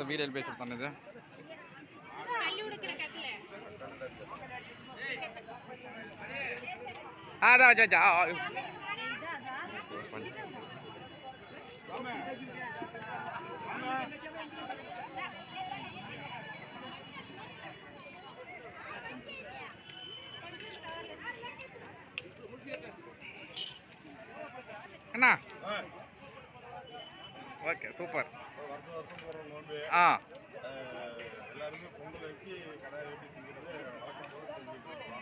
Video பேசிட்டு தானே அதான் வச்சா அண்ணா ஓகே சூப்பர் ஆ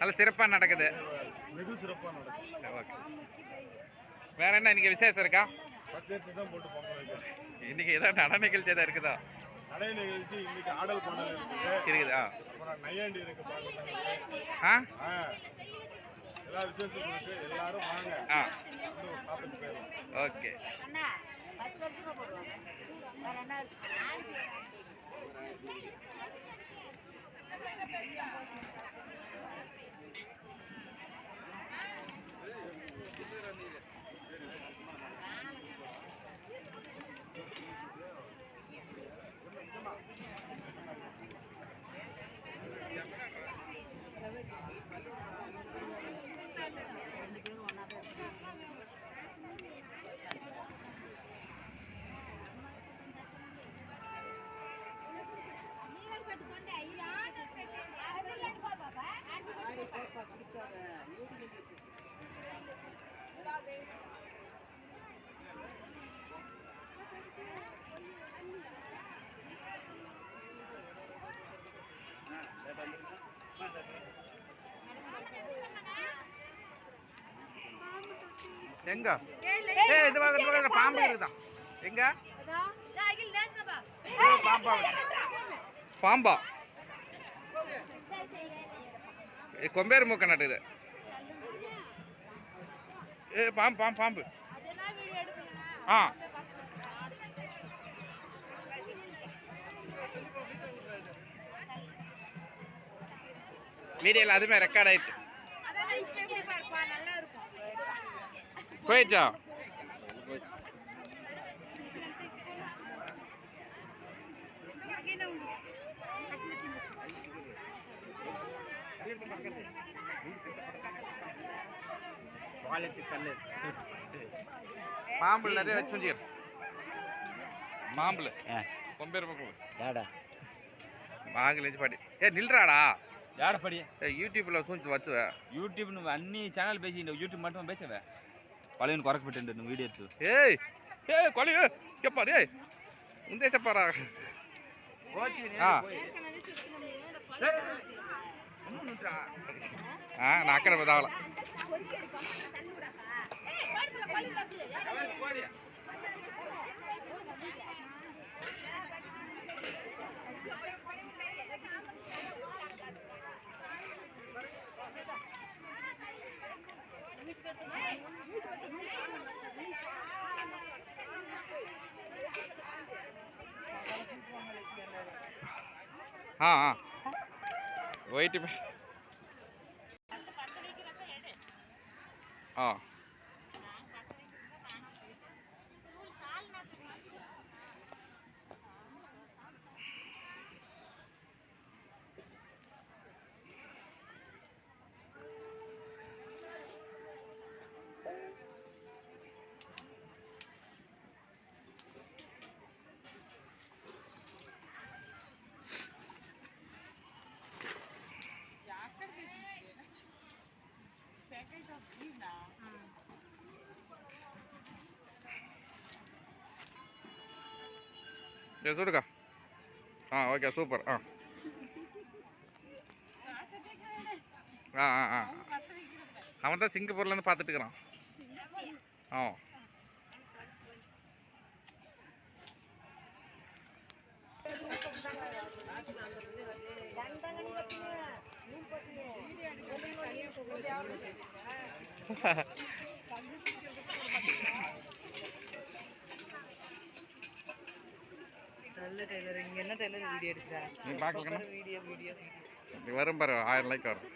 நல்ல சிறப்பாக நடக்குது வெகு சிறப்பாக நடக்குது. ஓகே வேற என்ன இன்னைக்கு விசேஷம் இருக்கா? தான் போட்டு பொங்கல் இன்னைக்கு ஏதாவது நட நிகழ்ச்சி ஏதாவது இருக்குதா? நடை நிகழ்ச்சி இன்னைக்கு ஆடல் பாடல் இருக்குது. அப்புறம் நையாண்டி இருக்கு எல்லா விசேஷமும் இருக்கு. எல்லாரும் வாங்க பார்த்துட்டு போயிடலாம். ஓகே எங்க இது பாம்பு இருக்குதா? எங்க பாம்பா கொம்பேறு மூக்க நட்டுது. பாம்பு பாம்பு பாம்பு ஆ வீடியோல அதுமே ரெக்கார்ட் ஆயிடுச்சு. போயிடுச்சா? பாம்பு நிறைய வச்சு மாம்புல கொம்பேர் மாங்கலேஜ் பாடி நில்றாடா யாட படி யூடியூப்ல சூழ்ச்சி வச்சுவ யூடியூப் அன்னி சேனல் பேசி யூடியூப் மட்டும் பேசவே பழைய குறைக்கப்பட்டு வீடியோ எடுத்து ஏய் ஏய் கொலை எப்பா டேய் உந்தே செப்பாரா நான் அக்கறை பதாவல हाँ वही हाँ சுடுக்கா ஓகே சூப்பர் அவன் தான் சிங்கப்பூர்லேருந்து பார்த்துட்டு இருக்கிறான். என்ன டெய்லர் வீடியோ எடுக்கிறா நீ பார்க்கலன்னா வீடியோ வீடியோ வரும் பாரு 1000 லைக் வரும்.